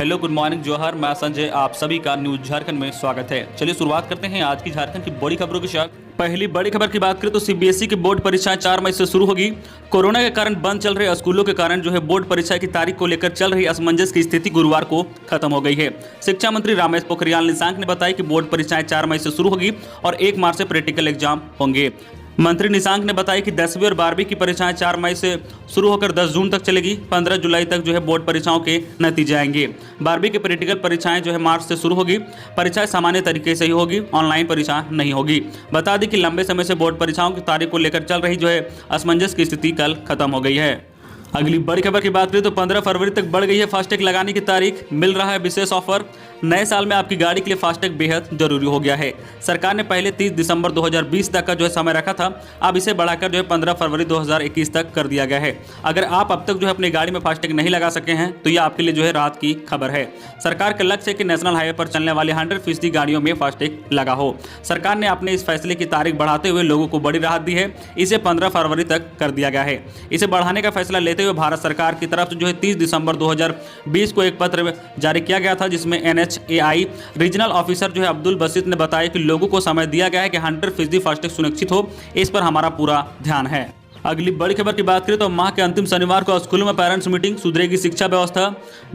Hello, good morning, जोहर। मैं संजय, आप सभी का न्यूज झारखंड में स्वागत है। चलिए शुरुआत करते हैं आज की झारखंड की बड़ी खबरों के साथ। पहली बड़ी खबर की बात करें तो सीबीएसई की बोर्ड परीक्षाएं 4 मई से शुरू होगी। कोरोना के कारण बंद चल रहे स्कूलों के कारण बोर्ड परीक्षा की तारीख को लेकर चल रही असमंजस की स्थिति गुरुवार को खत्म हो गई है। शिक्षा मंत्री रमेश पोखरियाल निशंक ने बताया कि बोर्ड परीक्षाएं 4 मई से शुरू होगी और 1 मार्च से प्रैक्टिकल एग्जाम होंगे। मंत्री निशंक ने बताया कि 10वीं और 12वीं की परीक्षाएं 4 मई से शुरू होकर 10 जून तक चलेगी। 15 जुलाई तक बोर्ड परीक्षाओं के नतीजे आएंगे। 12वीं की प्रैक्टिकल परीक्षाएं मार्च से शुरू होगी। परीक्षाएं सामान्य तरीके से ही होगी, ऑनलाइन परीक्षा नहीं होगी। बता दें कि लंबे समय से बोर्ड परीक्षाओं की तारीख को लेकर चल रही असमंजस की स्थिति कल खत्म हो गई है। अगली बड़ी खबर की बात करें तो 15 फरवरी तक बढ़ गई है फास्टैग लगाने की तारीख। मिल रहा है विशेष ऑफर। नए साल में आपकी गाड़ी के लिए फास्टैग बेहद जरूरी हो गया है। सरकार ने पहले 30 दिसंबर 2020 तक का समय रखा था, अब इसे बढ़ाकर 15 फरवरी 2021 तक कर दिया गया है। अगर आप अब तक अपनी गाड़ी में फास्टैग नहीं लगा सके हैं तो यह आपके लिए राहत की खबर है। सरकार का लक्ष्य है कि नेशनल हाईवे पर चलने वाली 100% गाड़ियों में फास्टैग लगा हो। सरकार ने अपने इस फैसले की तारीख बढ़ाते हुए लोगों को बड़ी राहत दी है। इसे 15 फरवरी तक कर दिया गया है। इसे बढ़ाने का फैसला लेते हुए भारत सरकार की तरफ से 30 दिसंबर 2020 को एक पत्र जारी किया गया था, जिसमें NHAI रीजनल ऑफिसर अब्दुल बसीत ने बताया कि लोगों को समय दिया गया है कि 100% फास्टैग सुनिश्चित हो। इस पर हमारा पूरा ध्यान है। अगली बड़ी खबर की बात करें तो माह के अंतिम शनिवार को स्कूलों में पेरेंट्स मीटिंग, सुधरेगी शिक्षा व्यवस्था।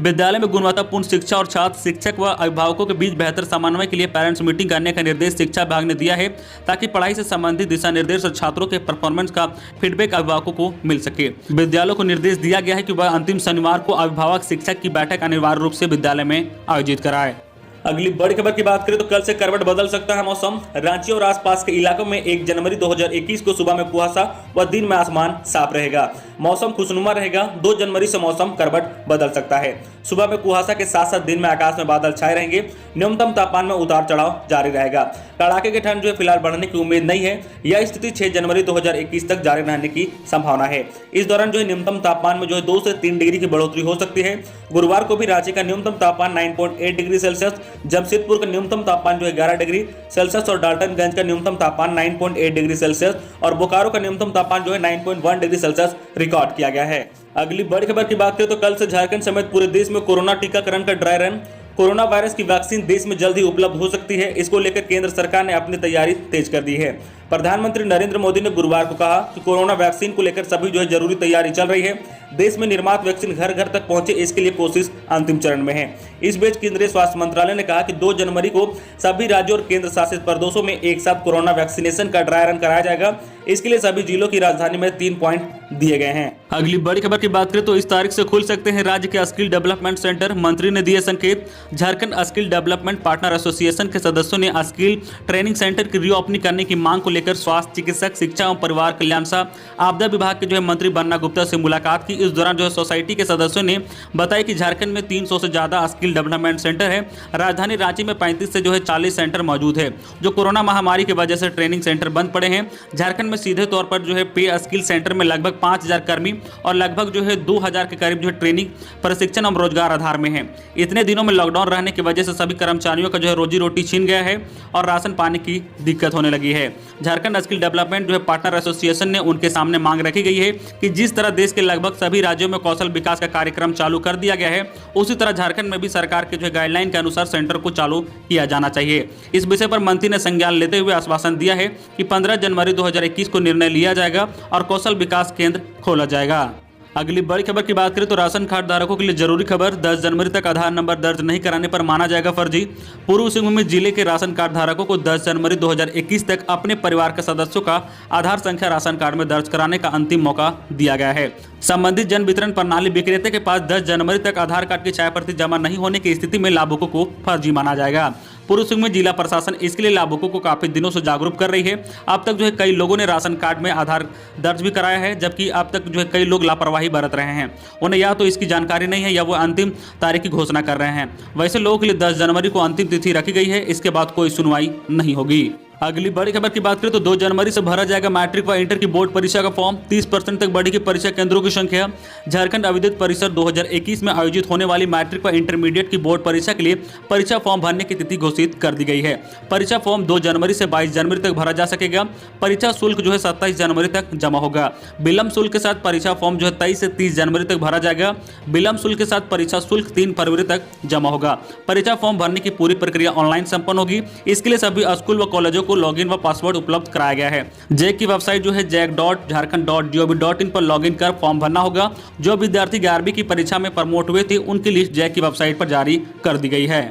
विद्यालय में गुणवत्तापूर्ण शिक्षा और छात्र, शिक्षक व अभिभावकों के बीच बेहतर समन्वय के लिए पेरेंट्स मीटिंग करने का निर्देश शिक्षा विभाग ने दिया है, ताकि पढ़ाई से संबंधित दिशा निर्देश और छात्रों के परफॉर्मेंस का फीडबैक अभिभावकों को मिल सके। विद्यालयों को निर्देश दिया गया है कि वह अंतिम शनिवार को अभिभावक शिक्षक की बैठक अनिवार्य रूप से विद्यालय में आयोजित कराए। अगली बड़ी खबर की बात करें तो कल से करवट बदल सकता है मौसम। रांची और आसपास के इलाकों में 1 जनवरी 2021 को सुबह में कुहासा व दिन में आसमान साफ रहेगा। मौसम खुशनुमा रहेगा। 2 जनवरी से मौसम करवट बदल सकता है। सुबह में कुहासा के साथ साथ दिन में आकाश में बादल छाए रहेंगे। न्यूनतम तापमान में उतार चढ़ाव जारी रहेगा। कड़ाके की ठंड फिलहाल बढ़ने की उम्मीद नहीं है। यह स्थिति 6 जनवरी 2021 तक जारी रहने की संभावना है। इस दौरान न्यूनतम तापमान में 2 से 3 डिग्री की बढ़ोतरी हो सकती है। गुरुवार को भी रांची का न्यूनतम तापमान 9.8 डिग्री सेल्सियस, जमशेदपुर का न्यूनतम तापमान 11 डिग्री सेल्सियस और डाल्टनगंज का न्यूनतम तापमान 9.8 डिग्री सेल्सियस और बोकारो का न्यूनतम तापमान 9.1 डिग्री सेल्सियस रिकॉर्ड किया गया है। अगली बड़ी खबर की बात करें तो कल से झारखंड समेत पूरे देश में कोरोना टीकाकरण का ड्राई रन। कोरोना वायरस की वैक्सीन देश में जल्द ही उपलब्ध हो सकती है। इसको लेकर केंद्र सरकार ने अपनी तैयारी तेज कर दी है। प्रधानमंत्री नरेंद्र मोदी ने गुरुवार को कहा कि कोरोना वैक्सीन को लेकर सभी जरूरी तैयारी चल रही है। देश में निर्मात वैक्सीन घर घर तक पहुंचे, इसके लिए कोशिश अंतिम चरण में है। इस बीच केंद्रीय स्वास्थ्य मंत्रालय ने कहा कि 2 जनवरी को सभी राज्यों और केंद्र शासित प्रदेशों में एक साथ कोरोना वैक्सीनेशन का ड्राई रन कराया जाएगा। इसके लिए सभी जिलों की राजधानी में 3 पॉइंट दिए गए हैं। अगली बड़ी खबर की बात करें तो इस तारीख से खुल सकते हैं राज्य के स्किल डेवलपमेंट सेंटर। मंत्री ने दिए संकेत। Jharkhand skill development partner association के सदस्यों ने स्किल ट्रेनिंग सेंटर की रीओपनिंग करने की मांग को लेकर स्वास्थ्य, चिकित्सक, शिक्षा एवं परिवार कल्याण सह आपदा विभाग के मंत्री बन्ना गुप्ता से मुलाकात की। इस दौरान सोसाइटी के सदस्यों ने बताया कि झारखंड में 300 से ज्यादा स्किल डेवलपमेंट सेंटर है। राजधानी रांची में 35 से 40 सेंटर मौजूद है, जो कोरोना महामारी की वजह से ट्रेनिंग सेंटर बंद पड़े हैं। झारखंड में सीधे तौर पर पे स्किल सेंटर में लगभग 5000 कर्मी और लगभग 2000 के करीब ट्रेनिंग, प्रशिक्षण और रोजगार आधार में है। इतने दिनों में लॉकडाउन रहने की वजह से सभी कर्मचारियों का रोजी रोटी छीन गया है और राशन पानी की दिक्कत होने लगी है। Jharkhand skill development partner association ने उनके सामने मांग रखी गई है कि जिस तरह देश के लगभग सभी राज्यों में कौशल विकास का कार्यक्रम चालू कर दिया गया है, उसी तरह झारखंड में भी सरकार के गाइडलाइन के अनुसार सेंटर को चालू किया जाना चाहिए। इस विषय पर मंत्री ने संज्ञान लेते हुए आश्वासन दिया है कि 15 जनवरी 2021 को निर्णय लिया जाएगा और कौशल विकास केंद्र खोला जाएगा। अगली बड़ी खबर की बात करें तो राशन कार्ड धारकों के लिए जरूरी खबर। 10 जनवरी तक आधार नंबर दर्ज नहीं कराने पर माना जाएगा फर्जी। पूर्व सिंहभूम जिले के राशन कार्ड धारकों को 10 जनवरी 2021 तक अपने परिवार के सदस्यों का आधार संख्या राशन कार्ड में दर्ज कराने का अंतिम मौका दिया गया है। संबंधित जन वितरण प्रणाली विक्रेता के पास 10 जनवरी तक आधार कार्ड की छाया प्रति जमा नहीं होने की स्थिति में लाभुकों को फर्जी माना जाएगा। पूर्व सिंहभूम जिला प्रशासन इसके लिए लाभुकों को काफी दिनों से जागरूक कर रही है। अब तक कई लोगों ने राशन कार्ड में आधार दर्ज भी कराया है, जबकि अब तक कई लोग लापरवाही बरत रहे हैं। उन्हें या तो इसकी जानकारी नहीं है या वो अंतिम तारीख की घोषणा कर रहे हैं। वैसे लोगों के लिए 10 जनवरी को अंतिम तिथि रखी गई है। इसके बाद कोई सुनवाई नहीं होगी। अगली बड़ी खबर की बात करें तो 2 जनवरी से भरा जाएगा मैट्रिक व इंटर की बोर्ड परीक्षा का फॉर्म। 30% तक बढ़ेगी परीक्षा केंद्रों की संख्या। झारखंड अविद्युत परिषद 2021 में आयोजित होने वाली मैट्रिक व इंटरमीडिएट की बोर्ड परीक्षा के लिए परीक्षा फॉर्म भरने की तिथि घोषित कर दी गई है। परीक्षा फॉर्म 2 जनवरी से 22 जनवरी तक भरा जा सकेगा। परीक्षा शुल्क जो है 27 जनवरी तक जमा होगा। विलंब शुल्क के साथ परीक्षा फॉर्म जो है 23 से 30 जनवरी तक भरा जाएगा। विलंब शुल्क के साथ परीक्षा शुल्क 3 फरवरी तक जमा होगा। परीक्षा फॉर्म भरने की पूरी प्रक्रिया ऑनलाइन संपन्न होगी। इसके लिए सभी स्कूल व कॉलेजों को लॉगिन व पासवर्ड उपलब्ध कराया गया है। जैक की वेबसाइट जो है jack.jharkhand.gov.in पर लॉगिन कर फॉर्म भरना होगा। जो विद्यार्थी 11वीं की परीक्षा में प्रमोट हुए थे उनकी लिस्ट जैक की वेबसाइट पर जारी कर दी गई है।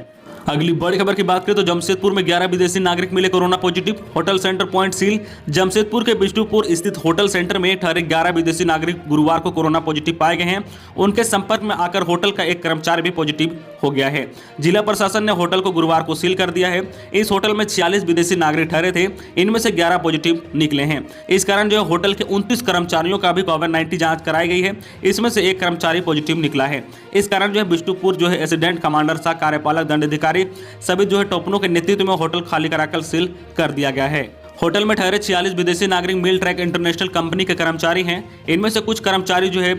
अगली बड़ी खबर की बात करें तो जमशेदपुर में 11 विदेशी नागरिक मिले corona positive. Hotel centre point seal. Jamshedpur के बिष्णुपुर स्थित होटल सेंटर में ठहरे 11 विदेशी नागरिक गुरुवार को कोरोना पॉजिटिव पाए गए हैं। उनके संपर्क में आकर होटल का एक कर्मचारी भी पॉजिटिव हो गया है। जिला प्रशासन ने होटल को गुरुवार को सील कर दिया है। इस होटल में 46 विदेशी नागरिक ठहरे थे। इनमें से 11 पॉजिटिव निकले हैं। इस कारण जो है होटल के 29 कर्मचारियों का भी कोविड-19 जांच कराई गई है। इसमें से एक कर्मचारी पॉजिटिव निकला है। इस कारण जो है बिष्णुपुर जो है एसिडेंट कमांडर सह कार्यपालक दंडाधिकारी सभी जो है टोपनों के नेतृत्व में होटल खाली कराकर सील कर दिया गया है। होटल में ठहरे 46 विदेशी नागरिक मिल ट्रैक इंटरनेशनल कंपनी के कर्मचारी हैं। इनमें से कुछ कर्मचारी जो है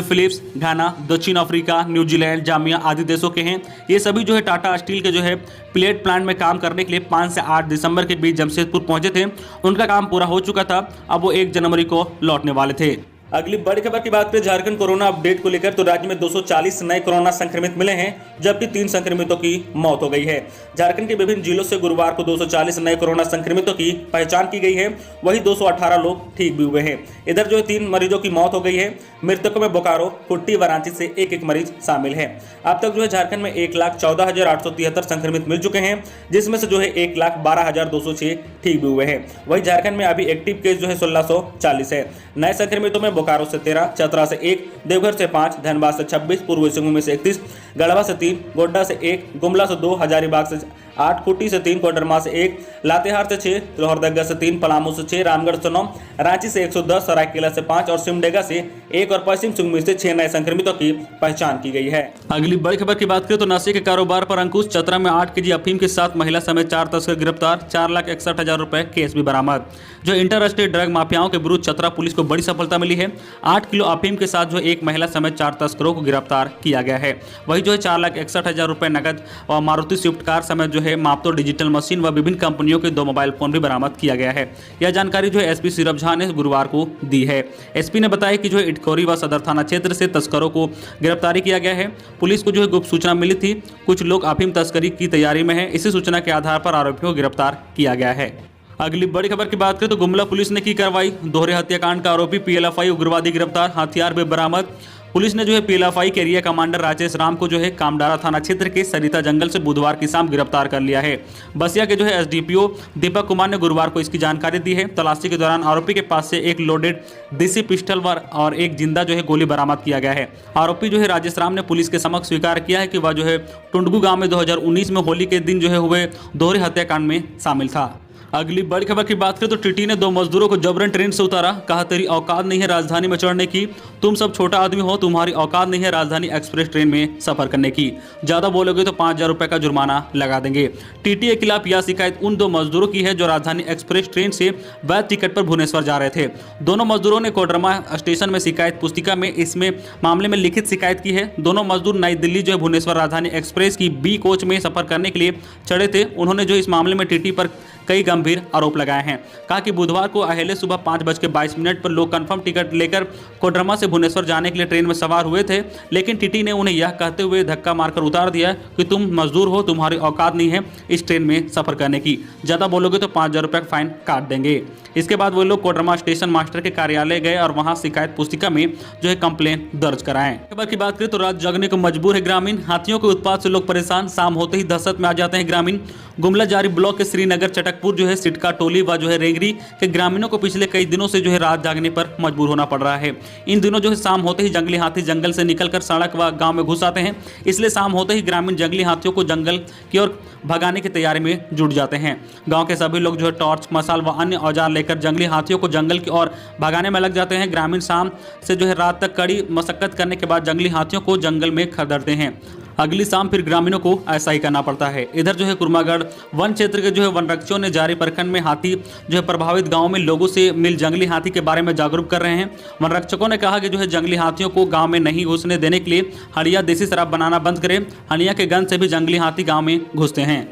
फिलिप्स, घाना, दक्षिण अफ्रीका, न्यूजीलैंड, जामिया आदि देशों के हैं। ये सभी जो है टाटा स्टील के जो है प्लेट प्लांट में काम करने के लिए 5 से 8 दिसंबर के बीच जमशेदपुर पहुंचे थे। उनका काम पूरा हो चुका था। अब वो 1 जनवरी को लौटने वाले थे। अगली बड़ी खबर की बात करें झारखंड कोरोना अपडेट को लेकर तो राज्य में 240 नए कोरोना संक्रमित मिले हैं, जबकि 3 संक्रमितों की मौत हो गई है। झारखंड के विभिन्न जिलों से गुरुवार को 240 नए कोरोना संक्रमितों की पहचान की गई है। वहीं 218 लोग ठीक भी हुए हैं। इधर जो 3 मरीजों की मौत हो गई है। मृतकों में बोकारो, कुट्टी, वाराणसी से एक मरीज शामिल है। अब तक जो है झारखंड में 1,14,873 संक्रमित मिल चुके हैं, जिसमें से जो है 1,12,206 ठीक भी हुए हैं। वहीं झारखंड में अभी एक्टिव केस जो है 1640 है। नए संक्रमितों में बोकारो से 13, चतरा से 1, देवघर से 5, धनबाद से 26, पूर्वी सिंहभूम से 31, गढ़वा से 3, गोड्डा से 1, गुमला से 2, हजारीबाग से 8, खूंटी से 3, कोडरमा से 1, लातेहार से 6, लोहरदगा से 3, पलामू से 6, रामगढ़ से 9, रांची से 110, सरायकेला से 5 और सिमडेगा से 1 और पश्चिम सिंहभूम से 6 नए संक्रमितों की पहचान की गई है। अगली बड़ी खबर की बात करें तो नशे के कारोबार पर अंकुश। चतरा में 8 केजी अफीम के साथ महिला समेत 4 तस्कर गिरफ्तार। 4,61,000 रुपए केस भी बरामद। जो इंटर स्टेट ड्रग माफियाओं के विरुद्ध चतरा पुलिस को बड़ी सफलता मिली है। 8 किलो अफीम के साथ जो एक महिला समेत 4 तस्करों को गिरफ्तार किया गया है। वही जो है 4,61,000 रुपए नकद और मारुति स्विफ्ट कार समेत जो है मापतो डिजिटल मशीन व विभिन्न कंपनियों के 2 मोबाइल फोन भी बरामद किया गया है। यह जानकारी जो है एसपी सीरप झा ने गुरुवार को दी है। एसपी ने बताया कि जो है इटखोरी व सदर थाना क्षेत्र से तस्करों को गिरफ्तारी किया गया है। पुलिस को जो है गुप्त सूचना मिली थी, कुछ लोग अफीम तस्करी की तैयारी में है। इसी सूचना के आधार पर आरोपियों को गिरफ्तार किया गया है। अगली बड़ी खबर की बात करें तो गुमला पुलिस ने की कार्रवाई। दोहरे हत्याकांड का आरोपी पीएलएफआई उग्रवादी गिरफ्तार। हथियार भी बरामद। पुलिस ने जो है पीएलएफआई के एरिया कमांडर राजेश राम को जो है कामडारा थाना क्षेत्र के सरिता जंगल से बुधवार की शाम गिरफ्तार कर लिया है। बसिया के जो है एसडीपीओ दीपक कुमार ने गुरुवार को इसकी जानकारी दी है। तलाशी के दौरान आरोपी के पास से एक लोडेड देसी पिस्टल और एक जिंदा जो है गोली बरामद किया गया है। आरोपी जो है राजेश राम ने पुलिस के समक्ष स्वीकार किया है कि वह जो है टुंडगू गाँव में 2019 में होली के दिन जो है हुए दोहरे हत्याकांड में शामिल था। अगली बड़ी खबर की बात करें तो टीटी ने 2 मजदूरों को जबरन ट्रेन से उतारा। कहा तेरी औकात नहीं है राजधानी में चढ़ने की, तुम सब छोटा आदमी हो, तुम्हारी औकात नहीं है राजधानी एक्सप्रेस ट्रेन में सफर करने की, ज्यादा बोलोगे तो 5,000 रुपए का जुर्माना लगा देंगे। टीटी के खिलाफ यह शिकायत उन 2 मजदूरों की है जो राजधानी एक्सप्रेस ट्रेन से वैध टिकट पर भुवनेश्वर जा रहे थे। दोनों मजदूरों ने कोडरमा स्टेशन में शिकायत पुस्तिका में इसमें मामले में लिखित शिकायत की है। दोनों मजदूर नई दिल्ली जो है भुवनेश्वर राजधानी एक्सप्रेस की बी कोच में सफर करने के लिए चढ़े थे। उन्होंने जो इस मामले में टीटी पर कई गंभीर आरोप लगाए हैं। कहा कि बुधवार को अहले सुबह 5:22 पर लोग कंफर्म टिकट लेकर कोडरमा से भुवनेश्वर जाने के लिए ट्रेन में सवार हुए थे, लेकिन टीटी ने उन्हें यह कहते हुए धक्का मारकर उतार दिया कि तुम मजदूर हो, तुम्हारी औकात नहीं है इस ट्रेन में सफर करने की, ज़्यादा बोलोगे तो 5,000 रुपये का फाइन काट देंगे। इसके बाद वो लोग कोडरमा स्टेशन मास्टर के कार्यालय गए और वहां शिकायत पुस्तिका में जो है कंप्लेन दर्ज कराएं। खबर की बात करें तो रात जगने को मजबूर है ग्रामीण। हाथियों के उत्पात से लोग परेशान, शाम होते ही दहशत में आ जाते हैं ग्रामीण। गुमला जारी ब्लॉक के श्रीनगर चटकपुर जो है सिटका टोली व जो है रेंगरी के ग्रामीणों को पिछले कई दिनों से जो है रात जागने पर मजबूर होना पड़ रहा है। इन दिनों जो है शाम होते ही जंगली हाथी जंगल से निकलकर सड़क व गांव में घुस आते हैं, इसलिए शाम होते ही ग्रामीण जंगली हाथियों को जंगल की ओर भगाने की तैयारी में जुट जाते हैं। गाँव के सभी लोग जो है टॉर्च, मसाल व अन्य औजार लेकर जंगली हाथियों को जंगल की ओर भगाने में लग जाते हैं। ग्रामीण शाम से जो है रात तक कड़ी मशक्कत करने के बाद जंगली हाथियों को जंगल में खदेड़ते हैं। अगली शाम फिर ग्रामीणों को ऐसा ही करना पड़ता है। इधर जो है कुरमागढ़ वन क्षेत्र के जो है वन रक्षकों ने जारी प्रखंड में हाथी जो है प्रभावित गाँव में लोगों से मिल जंगली हाथी के बारे में जागरूक कर रहे हैं। वन रक्षकों ने कहा कि जो है जंगली हाथियों को गाँव में नहीं घुसने देने के लिए हड़िया देसी शराब बनाना बंद करें। हड़िया के गन से भी जंगली हाथी गाँव में घुसते हैं।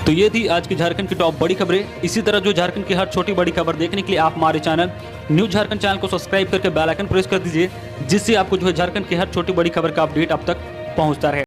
तो ये थी आज की झारखंड की टॉप बड़ी खबरें। इसी तरह जो झारखंड की हर छोटी बड़ी खबर देखने के लिए आप हमारे चैनल न्यूज़ झारखंड चैनल को सब्सक्राइब करके बेल आइकन प्रेस कर दीजिए, जिससे आपको जो है झारखंड की हर छोटी बड़ी खबर का अपडेट अब तक पहुंचता रहे।